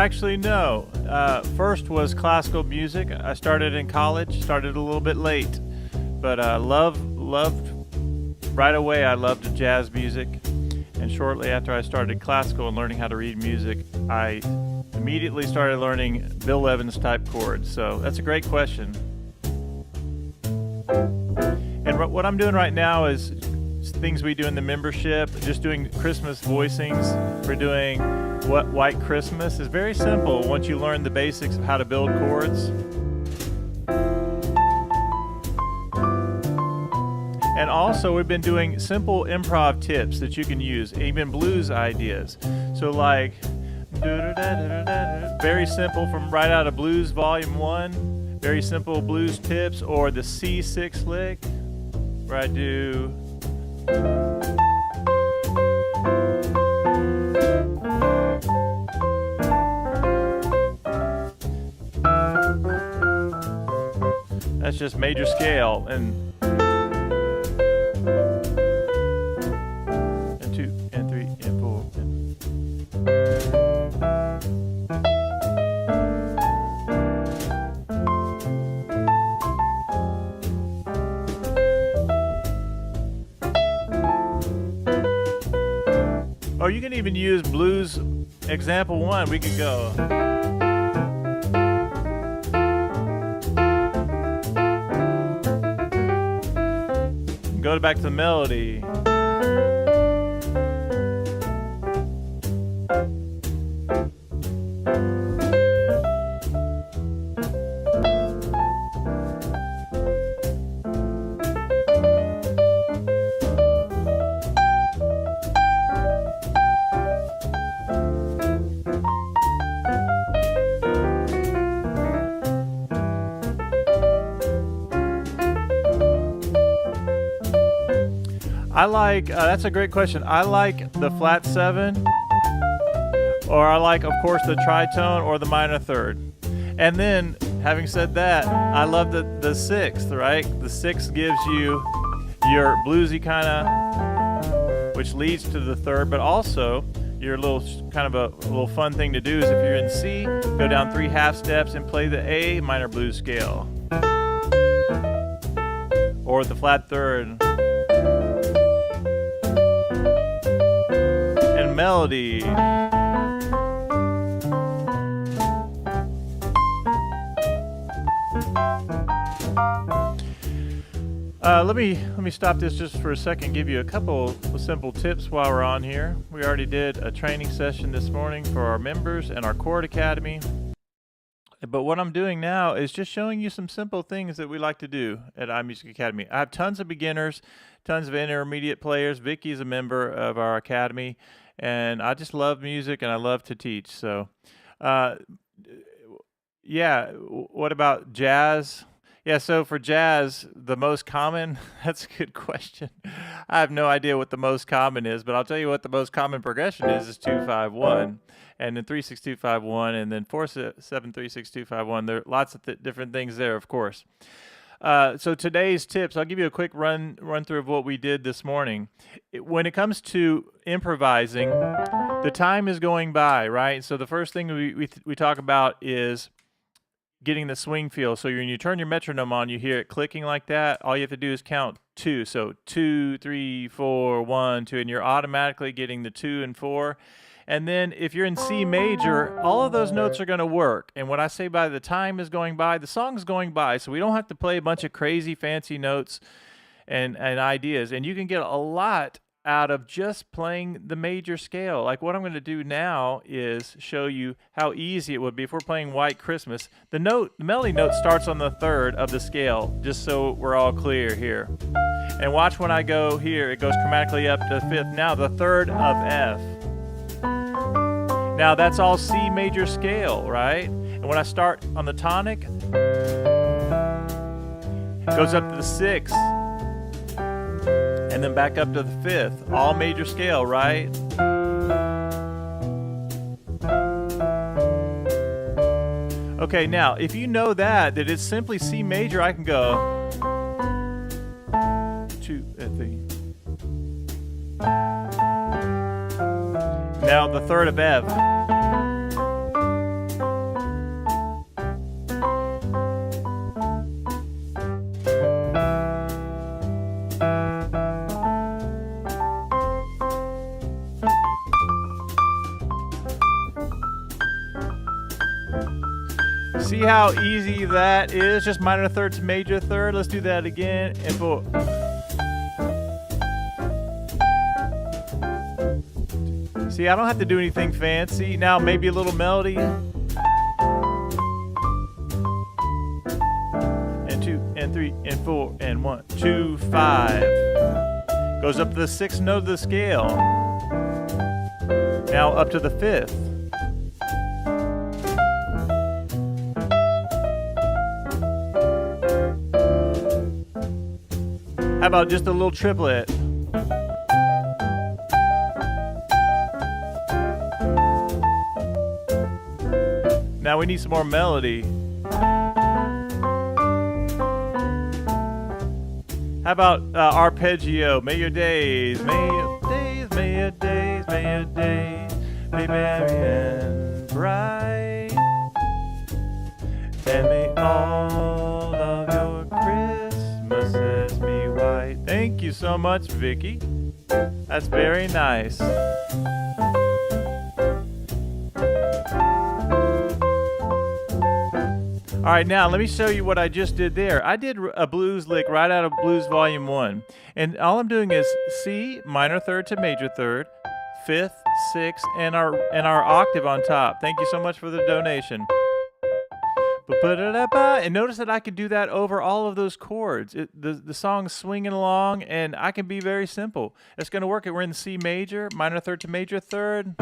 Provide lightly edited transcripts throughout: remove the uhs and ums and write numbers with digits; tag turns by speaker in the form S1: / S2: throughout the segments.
S1: Actually, no. First was classical music. I started in college, started a little bit late, but loved right away. I loved jazz music, and shortly after I started classical and learning how to read music, I immediately started learning Bill Evans type chords. So that's a great question. And what I'm doing right now is things we do in the membership, just doing Christmas voicings. We're doing what White Christmas is very simple once you learn the basics of how to build chords. And also we've been doing simple improv tips that you can use, even blues ideas. So like very simple from right out of Blues Volume 1, very simple blues tips, or the C6 lick where I do that's just major scale and 2 and 3 and 4. Or you can even use blues example 1. We could go. Go back to the melody. I like, that's a great question. I like the flat 7, or I like, of course, the tritone or the minor third. And then, having said that, I love the 6th, right? The 6th gives you your bluesy kind of, which leads to the 3rd, but also your little kind of a little fun thing to do is if you're in C, go down 3 half steps and play the A minor blues scale, or the flat 3rd. Melody. Let me stop this just for a second, give you a couple of simple tips while we're on here. We already did a training session this morning for our members and our Chord Academy. But what I'm doing now is just showing you some simple things that we like to do at iMusic Academy. I have tons of beginners, tons of intermediate players. Vicky's a member of our academy, and I just love music and I love to teach. So, yeah, what about jazz? Yeah, so for jazz, the most common, that's a good question. I have no idea what the most common is, but I'll tell you what the most common progression is 2-5-1. And then 3-6-2-5-1, and then 4-7-3-6-2-5-1. There are lots of different things there, of course. So today's tips, I'll give you a quick run through of what we did this morning. When it comes to improvising, the time is going by, right? So the first thing we talk about is getting the swing feel. So when you turn your metronome on, you hear it clicking like that. All you have to do is count 2. So 2, 3, 4, 1, 2, and you're automatically getting the 2 and 4. And then if you're in C major, all of those notes are going to work. And what I say by the time is going by, the song's going by. So we don't have to play a bunch of crazy fancy notes and ideas. And you can get a lot out of just playing the major scale. Like what I'm going to do now is show you how easy it would be if we're playing White Christmas. The melody note starts on the 3rd of the scale, just so we're all clear here. And watch when I go here, it goes chromatically up to 5th. Now the 3rd of F. Now that's all C major scale, right? And when I start on the tonic, it goes up to the 6th, and then back up to the 5th, all major scale, right? Okay, now if you know that it's simply C major, I can go 2 and 3. Now the 3rd of F. See how easy that is? Just minor third to major third. Let's do that again. And 4. See, I don't have to do anything fancy. Now maybe a little melody. And 2 and 3 and 4 and 1, 2, 5. Goes up to the 6th note of the scale. Now up to the 5th. How about just a little triplet? Now we need some more melody. How about arpeggio? May your days, may your days, may your days, may your days be merry and bright, and may all of your Christmases be white. Thank you so much, Vicky. That's very nice. All right, now let me show you what I just did there. I did a blues lick right out of Blues Volume 1. And all I'm doing is C, minor third to major third, 5th, 6th, and our octave on top. Thank you so much for the donation. And notice that I could do that over all of those chords. The song's swinging along, and I can be very simple. It's going to work. We're in C major, minor third to major third.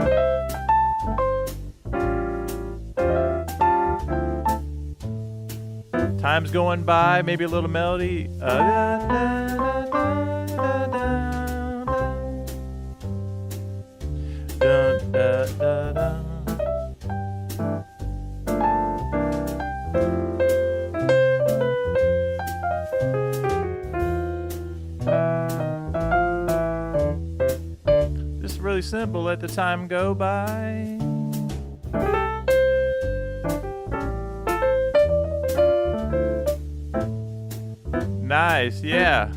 S1: Time's going by, maybe a little melody. Just really simple, let the time go by. Nice, yeah.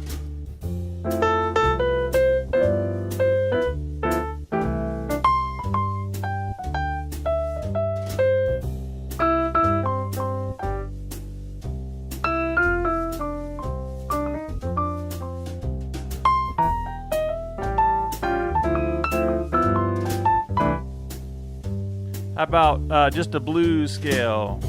S1: How about just a blues scale?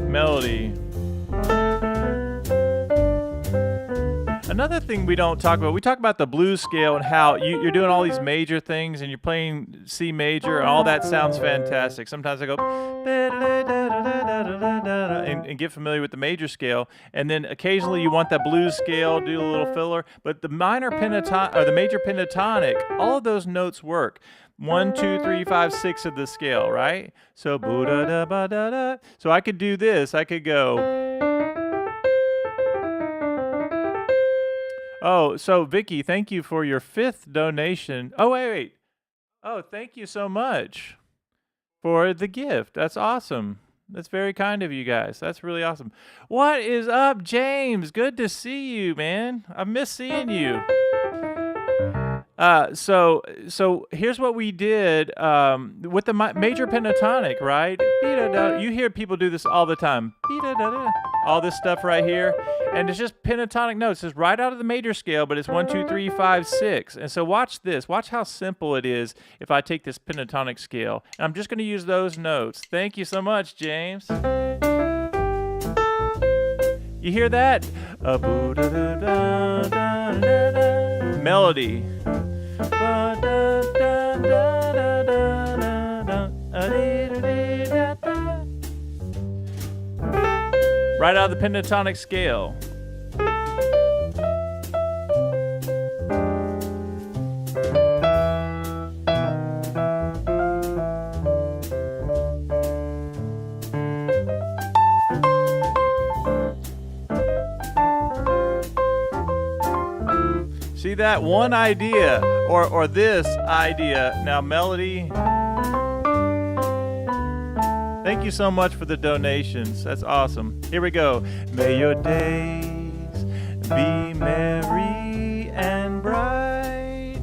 S1: Melody. Another thing we don't talk about, we talk about the blues scale and how you're doing all these major things and you're playing C major and all that sounds fantastic. Sometimes I go and get familiar with the major scale, and then occasionally you want that blues scale, do a little filler, but the minor pentatonic or the major pentatonic, all of those notes work. 1, 2, 3, 5, 6 of the scale, right? So boo-da-da-ba-da-da. So I could do this. I could go. Oh, so Vicky, thank you for your 5th donation. Oh, wait. Oh, thank you so much for the gift. That's awesome. That's very kind of you guys. That's really awesome. What is up, James? Good to see you, man. I miss seeing you. So here's what we did with the major pentatonic, right? You hear people do this all the time. All this stuff right here. And it's just pentatonic notes. It's right out of the major scale, but it's 1, 2, 3, 5, 6. And so watch this. Watch how simple it is if I take this pentatonic scale. And I'm just going to use those notes. Thank you so much, James. You hear that? Melody. Right out of the pentatonic scale. See that one idea or this idea. Now melody. Thank you so much for the donations. That's awesome. Here we go. May your days be merry and bright.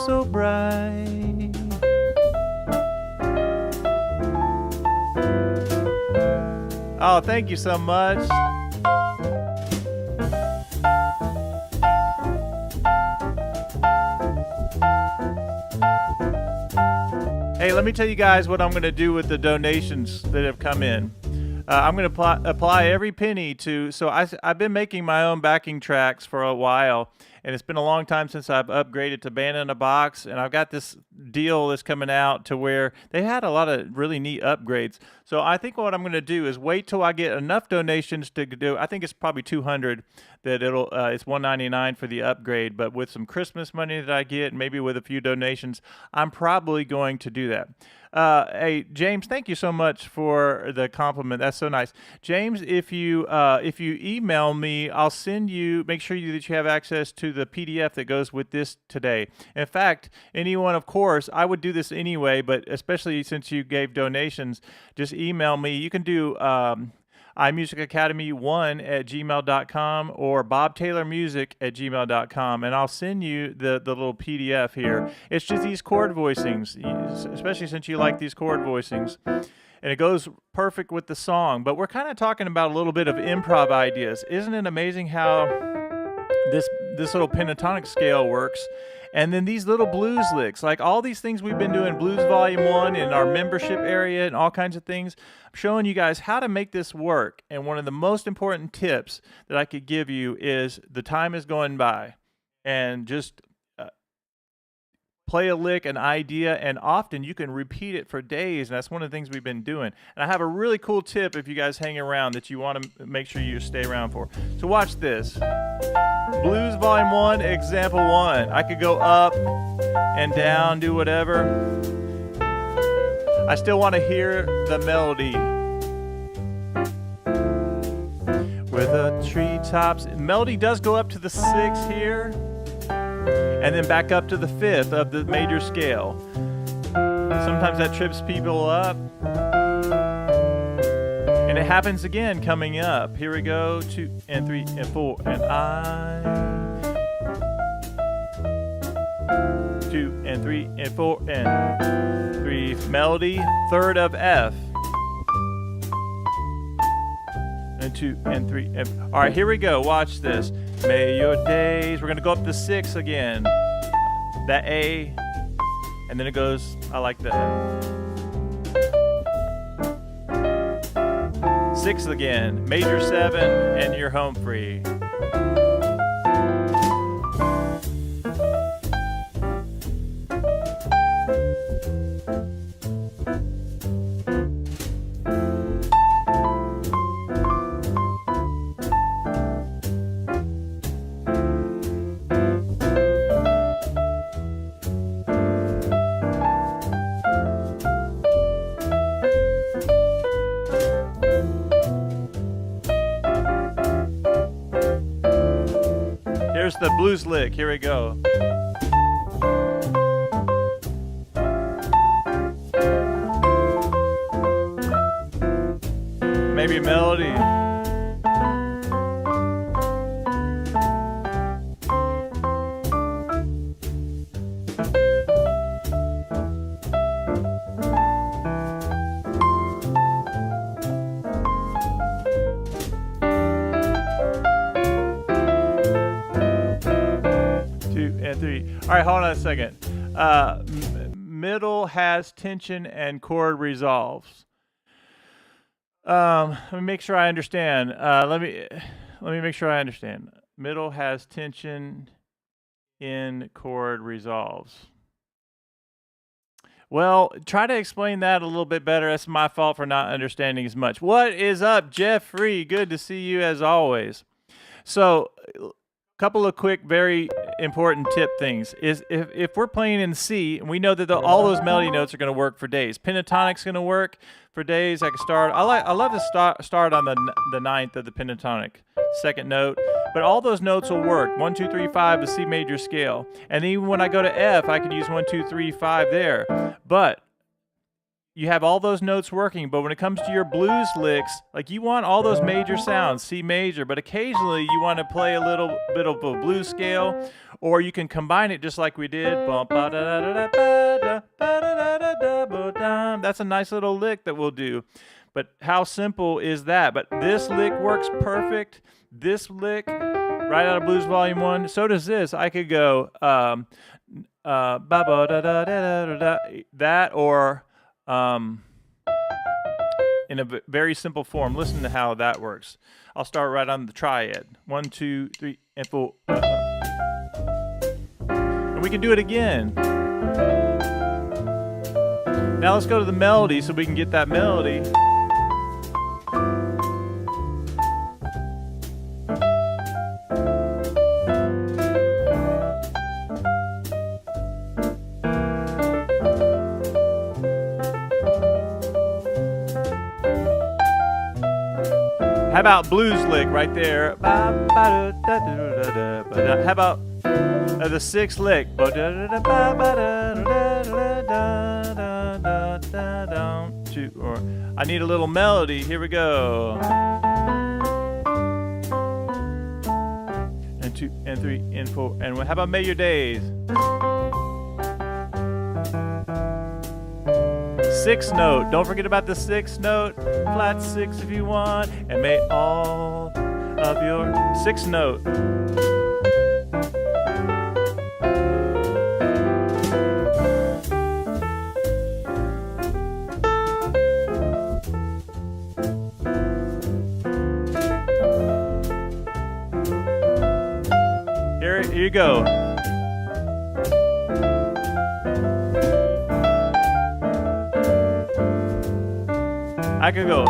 S1: so bright. Oh, thank you so much. Hey, let me tell you guys what I'm going to do with the donations that have come in. I'm going to apply every penny to, so I've been making my own backing tracks for a while, and it's been a long time since I've upgraded to Band in a Box, and I've got this deal that's coming out to where they had a lot of really neat upgrades. So I think what I'm going to do is wait till I get enough donations to do, I think it's probably 200 that it's $199 for the upgrade, but with some Christmas money that I get, maybe with a few donations, I'm probably going to do that. Hey, James, thank you so much for the compliment. That's so nice. James, if you email me, I'll send you, make sure that you have access to the PDF that goes with this today. In fact, anyone, of course, I would do this anyway, but especially since you gave donations, just email me. You can do iMusicAcademy1@gmail.com or bobtaylormusic@gmail.com, and I'll send you the little PDF here. It's just these chord voicings, especially since you like these chord voicings, and it goes perfect with the song. But we're kind of talking about a little bit of improv ideas. Isn't it amazing how this little pentatonic scale works? And then these little blues licks, like all these things we've been doing, Blues Volume 1 in our membership area and all kinds of things. I'm showing you guys how to make this work. And one of the most important tips that I could give you is the time is going by. And just play a lick, an idea, and often you can repeat it for days. And that's one of the things we've been doing. And I have a really cool tip if you guys hang around that you want to make sure you stay around for. So watch this. Blues Volume 1, Example 1. I could go up and down, do whatever. I still want to hear the melody. With the treetops. Melody does go up to the 6th here, and then back up to the 5th of the major scale. Sometimes that trips people up. And it happens again coming up. Here we go, 2 and 3 and 4, and I. 2 and 3 and 4 and 3. Melody, 3rd of F. And 2 and 3 and. All right, here we go. Watch this. May your days. We're gonna go up to 6 again. That A, and then it goes. I like that. 6 again, major 7, and you're home free. Here's the blues lick. Here we go. Maybe a melody. All right, hold on a second. Middle has tension and chord resolves. Let me make sure I understand. Let me make sure I understand. Middle has tension in chord resolves. Well, try to explain that a little bit better. That's my fault for not understanding as much. What is up, Jeffrey? Good to see you as always. So, couple of quick, very important tip things is if we're playing in C, and we know that all those melody notes are going to work for days. Pentatonic's going to work for days. I can start. I love to start on the 9th of the pentatonic, 2nd note. But all those notes will work. 1, 2, 3, 5, the C major scale. And even when I go to F, I can use 1, 2, 3, 5 there. But you have all those notes working, but when it comes to your blues licks, like you want all those major sounds, C major, but occasionally you want to play a little bit of a blues scale, or you can combine it just like we did. That's a nice little lick that we'll do. But how simple is that? But this lick works perfect. This lick, right out of Blues Volume 1. So does this. I could go that, or in a very simple form. Listen to how that works. I'll start right on the triad. 1, 2, 3, and 4. And we can do it again. Now let's go to the melody so we can get that melody. How about blues lick right there? How about the sixth lick? I need a little melody. Here we go. And 2 and 3 and 4. And how about May Your Days? Sixth note. Don't forget about the sixth note. Flat 6 if you want. And may all of your sixth note. Here you go. I could go.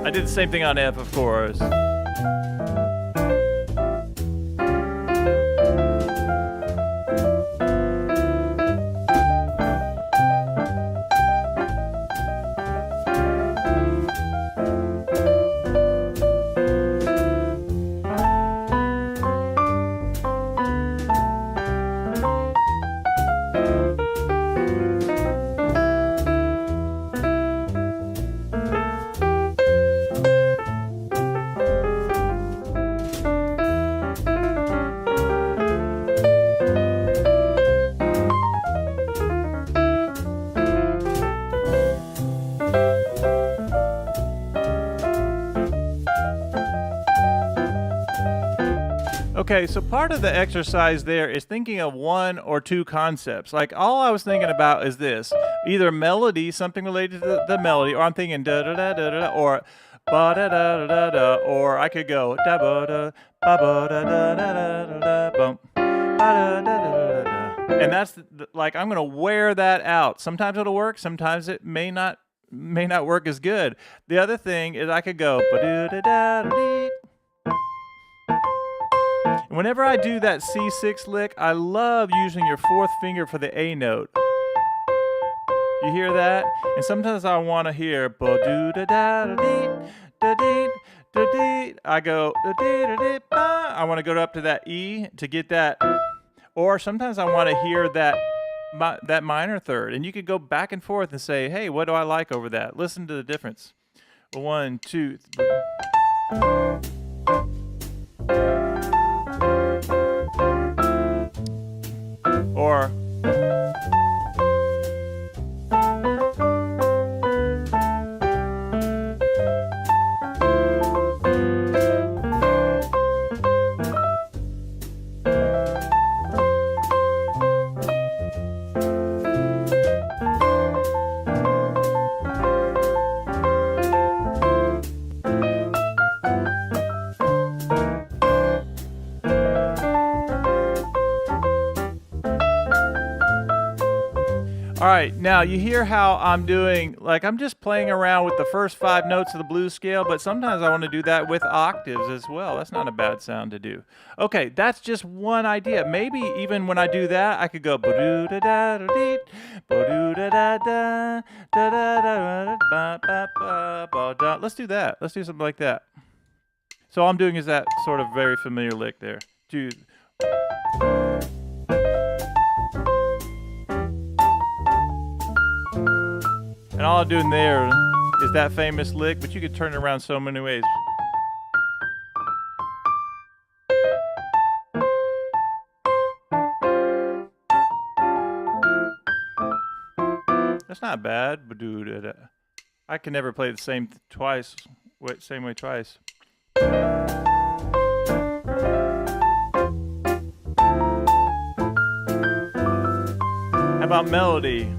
S1: I did the same thing on F, of course. Okay, so part of the exercise there is thinking of 1 or 2 concepts. Like all I was thinking about is this: either melody, something related to the melody, or I'm thinking da da da da da, or ba da da da da, or I could go da ba da ba ba da da da da da bum ba da da da da. And that's like I'm gonna wear that out. Sometimes it'll work, sometimes it may not work as good. The other thing is I could go ba da da da da. Whenever I do that C6 lick, I love using your 4th finger for the A note. You hear that? And sometimes I want to hear I go I want to go up to that E to get that, or sometimes I want to hear that minor third, and you could go back and forth and say, hey, what do I like over that? Listen to the difference. 1, 2, 3. Or all right, now you hear how I'm doing, like I'm just playing around with the first 5 notes of the blues scale, but sometimes I want to do that with octaves as well. That's not a bad sound to do. Okay, that's just one idea. Maybe even when I do that, I could go ba-doo-da-da-da-dee, ba-doo-da-da-da, da-da-da-da-ba-ba-ba-ba-da. Let's do that. Let's do something like that. So all I'm doing is that sort of very familiar lick there. 2. And all I'm doing there is that famous lick, but you could turn it around so many ways. That's not bad, but dude, I can never play the same same way twice. How about melody?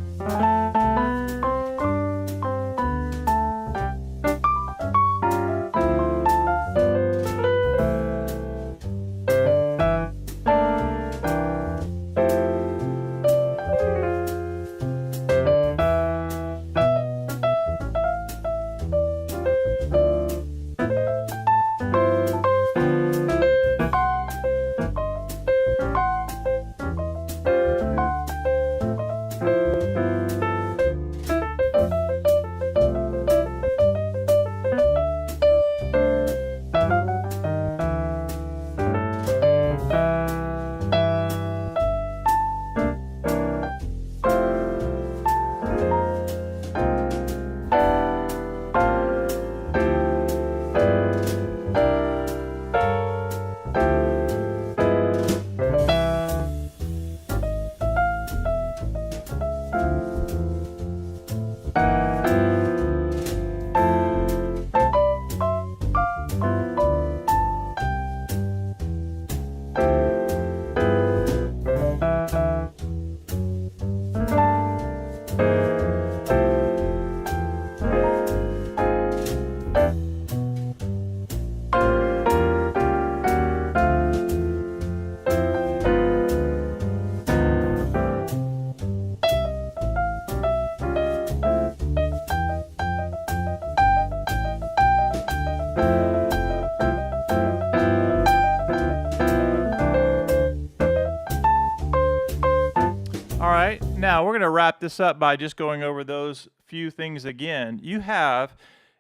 S1: Now, we're going to wrap this up by just going over those few things again. You have,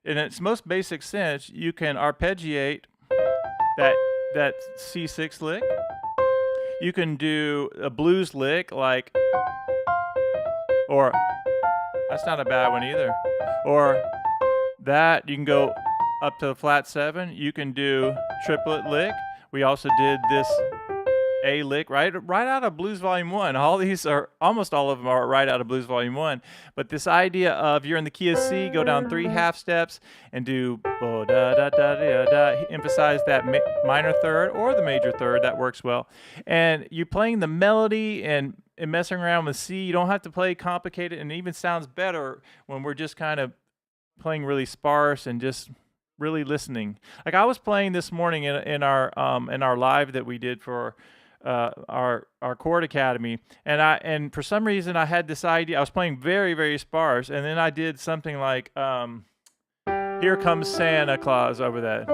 S1: in its most basic sense, you can arpeggiate that C6 lick. You can do a blues lick like, or that's not a bad one either. Or that, you can go up to the flat 7. You can do triplet lick. We also did this A lick right out of Blues Volume 1. All these are, almost all of them are right out of Blues Volume 1. But this idea of you're in the key of C, go down 3 half steps and do bo da da da da da, emphasize that minor third or the major third, that works well. And you're playing the melody and messing around with C. You don't have to play complicated, and it even sounds better when we're just kind of playing really sparse and just really listening. Like I was playing this morning in our live that we did for our Chord Academy, and for some reason I had this idea. I was playing very, very sparse, and then I did something like Here Comes Santa Claus over that.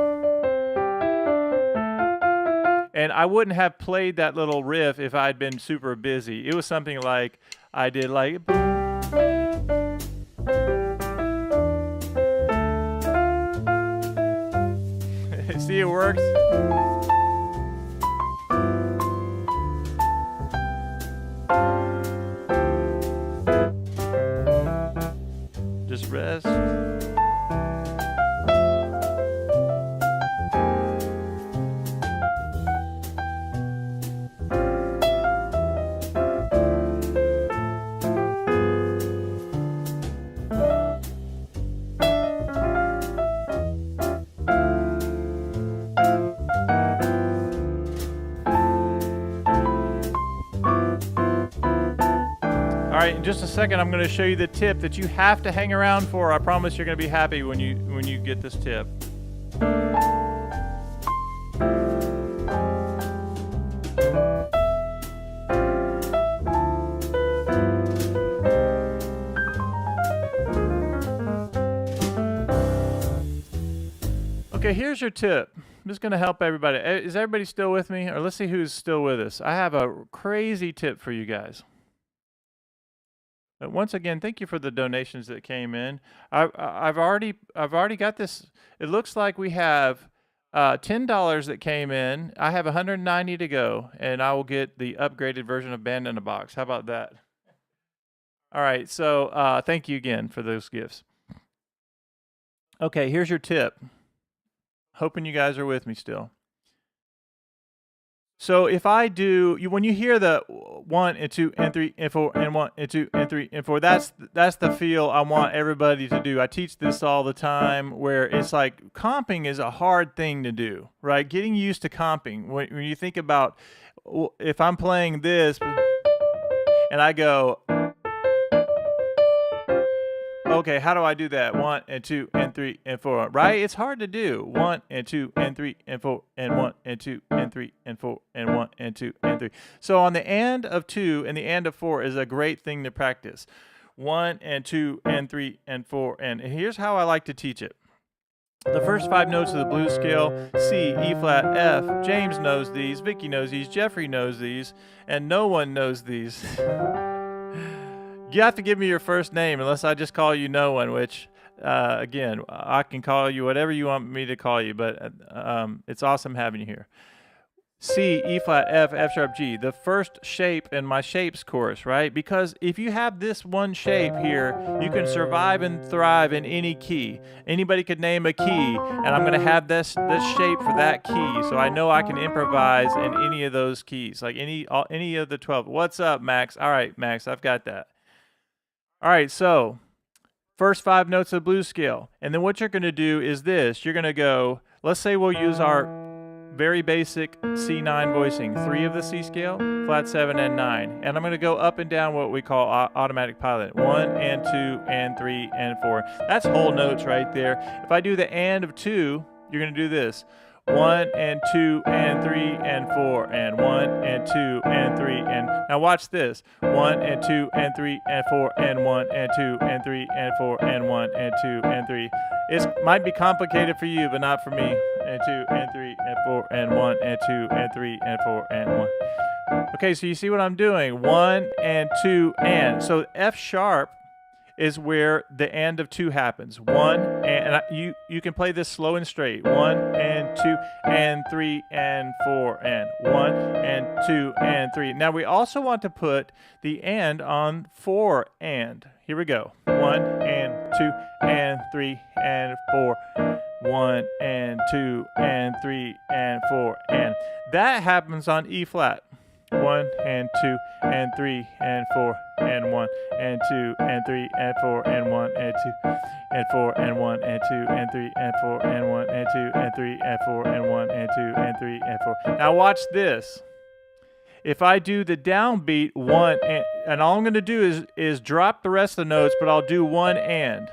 S1: And I wouldn't have played that little riff if I'd been super busy. It was something like I did like see, it works. Just rest. All right, in just a second, I'm going to show you the tip that you have to hang around for. I promise you're going to be happy when you get this tip. Okay, here's your tip. I'm just going to help everybody. Is everybody still with me? Or let's see who's still with us. I have a crazy tip for you guys. Once again, thank you for the donations that came in. I've already got this. It looks like we have $10 that came in. I have 190 to go, and I will get the upgraded version of Band in a Box. How about that? All right, so thank you again for those gifts. Okay, here's your tip. Hoping you guys are with me still. So if I do, when you hear the 1 and 2 and 3 and 4 and 1 and 2 and 3 and 4, that's the feel I want everybody to do. I teach this all the time, where it's like comping is a hard thing to do, right? Getting used to comping. When you think about, if I'm playing this and I go, okay, how do I do that? 1 and 2 and 3 and 4, right? It's hard to do. 1 and 2 and 3 and 4 and 1 and 2 and 3 and 4 and 1 and 2 and 3. So on the end of 2 and the end of 4 is a great thing to practice. 1 and 2 and 3 and 4 and here's how I like to teach it. The first 5 notes of the blues scale, C, E flat, F. James knows these, Vicky knows these, Jeffrey knows these, and no one knows these. You have to give me your first name, unless I just call you no one, which, again, I can call you whatever you want me to call you, but it's awesome having you here. C, E flat, F, F sharp, G, the first shape in my shapes course, right? Because if you have this one shape here, you can survive and thrive in any key. Anybody could name a key, and I'm going to have this shape for that key, so I know I can improvise in any of those keys, like any of the 12. What's up, Max? All right, Max, I've got that. All right, so first 5 notes of the blues scale. And then what you're going to do is this. You're going to go, let's say we'll use our very basic C9 voicing, 3 of the C scale, flat 7 and 9. And I'm going to go up and down what we call automatic pilot, 1 and 2 and 3 and 4. That's whole notes right there. If I do the and of 2, you're going to do this. 1 and 2 and 3 and 4 and 1 and 2 and 3 and now watch this. 1 and 2 and 3 and 4 and 1 and 2 and 3 and 4 and 1 and 2 and 3. It might be complicated for you, but not for me. And 2 and 3 and 4 and 1 and 2 and 3 and 4 and 1. Okay, so you see what I'm doing? 1 and 2 and. So F sharp is where the and of 2 happens. 1 and you can play this slow and straight. 1 and 2 and 3 and 4 and 1 and 2 and 3. Now we also want to put the and on 4 and. Here we go. 1 and 2 and 3 and 4. 1 and 2 and 3 and 4 and. That happens on E flat. 1 and 2 and 3 and 4 and 1 and 2 and 3 and 4 and 1 and 2 and 4 and 1 and 2 and 3 and 4 and 1 and 2 and 3 and 4 and 1 and 2 and 3 and 4. Now watch this. If I do the downbeat 1 and all I'm going to do is drop the rest of the notes, but I'll do 1 and.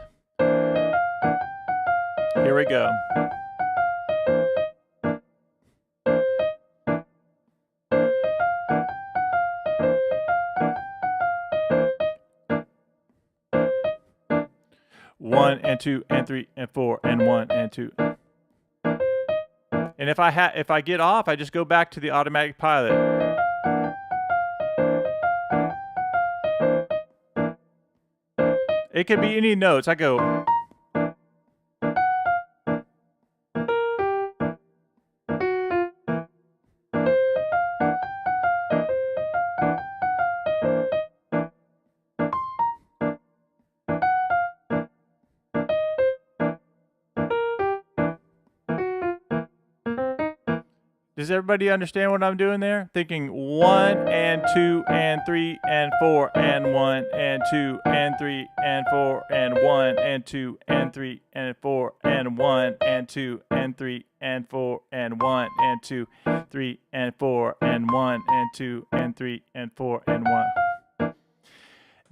S1: Here we go. One and 2 and 3 and 4 and 1 and 2. And if I get off, I just go back to the automatic pilot. It could be any notes. I go. Does everybody understand what I'm doing there? Thinking 1 and 2 and 3 and 4 and 1 and 2 and 3 and 4 and 1 and 2 and 3 and 4 and 1 and 2 and 3 and 4 and 1 and 2, 3 and 4 and 1 and 2 and 3 and 4 and 1.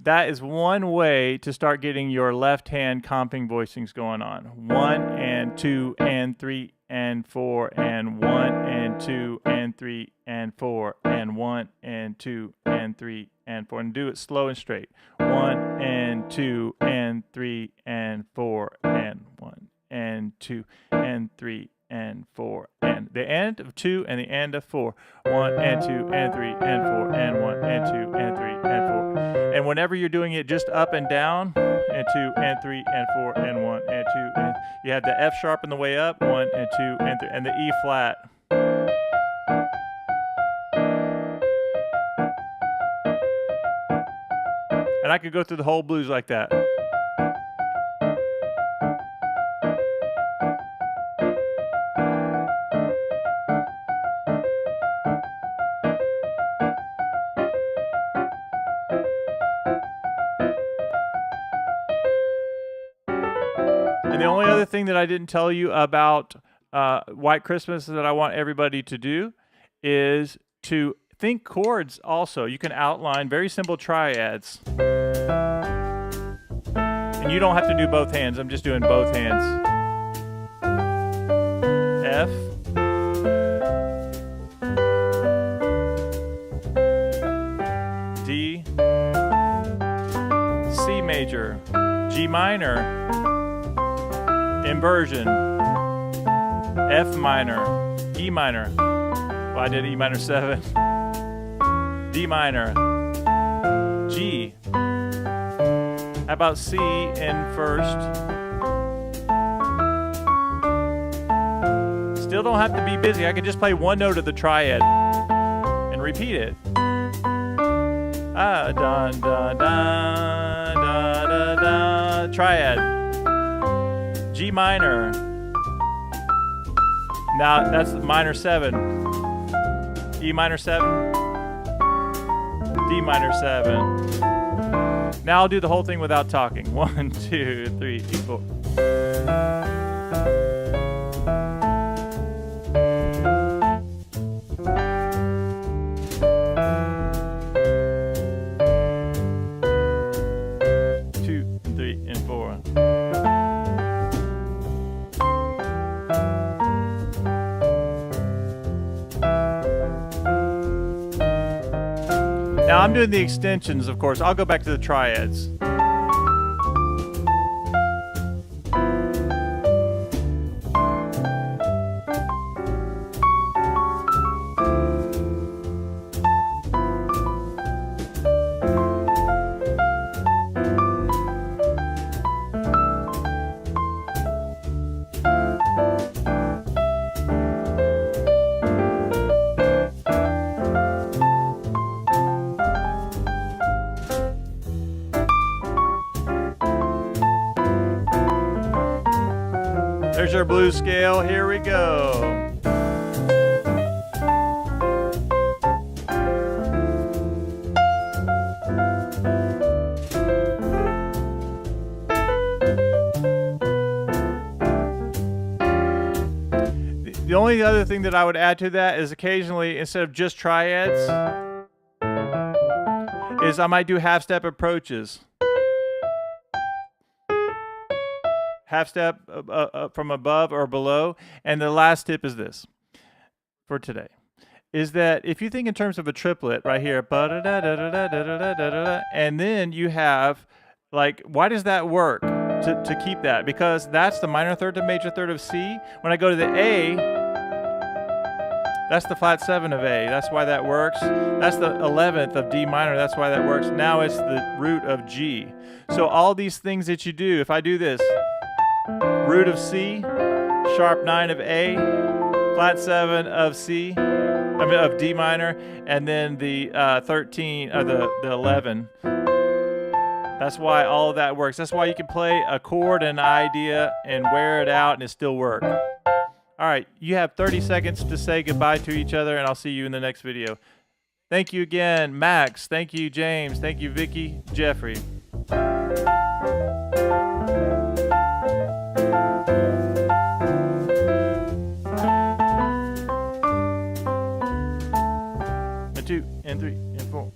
S1: That is one way to start getting your left hand comping voicings going on. 1 and 2 and 3 and 4 and 1 and 2 and 3 and 4 and 1 and 2 and 3 and 4. And do it slow and straight. 1 and 2 and 3 and 4 and 1 and 2 and 3 and 4 and the end of 2 and the end of 4. 1 and 2 and 3 and 4 and 1 and 2 and 3 and 4. And whenever you're doing it just up and down, and 2 and 3 and 4 and 1 and 2 and you have the F sharp on the way up, 1 and 2 and 3 and the E flat. And I could go through the whole blues like that. And the only other thing that I didn't tell you about White Christmas that I want everybody to do is to think chords also. You can outline very simple triads. And you don't have to do both hands. I'm just doing both hands. F. D. C major. G minor. Inversion, F minor, E minor, well, I did E minor 7, D minor, G, how about C in first, still don't have to be busy, I could just play one note of the triad and repeat it, dun dun dun da da da, triad, G minor. Now that's minor 7. E minor 7. D minor 7. Now I'll do the whole thing without talking. 1, 2, 3, 4. Now I'm doing the extensions, of course. I'll go back to the triads. There's your blues scale. Here we go. The only other thing that I would add to that is occasionally, instead of just triads, is I might do half-step approaches. Half step from above or below. And the last tip is this for today, is that if you think in terms of a triplet right here, and then you have, like, why does that work to keep that? Because that's the minor third to major third of C. When I go to the A, that's the flat 7 of A. That's why that works. That's the 11th of D minor. That's why that works. Now it's the root of G. So all these things that you do, if I do this, root of C, sharp 9 of A, flat 7 of C, of D minor, and then the 13 or the 11. That's why all of that works. That's why you can play a chord and an idea and wear it out and it still work. All right, you have 30 seconds to say goodbye to each other, and I'll see you in the next video. Thank you again, Max. Thank you, James. Thank you, Vicky, Jeffrey. And 2, and 3, and 4.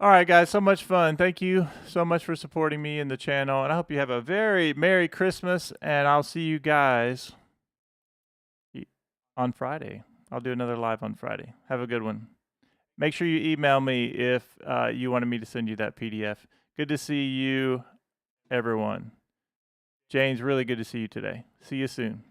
S1: All right, guys, so much fun. Thank you so much for supporting me in the channel, and I hope you have a very Merry Christmas, and I'll see you guys on Friday. I'll do another live on Friday. Have a good one. Make sure you email me if you wanted me to send you that PDF. Good to see you, everyone. James, really good to see you today. See you soon.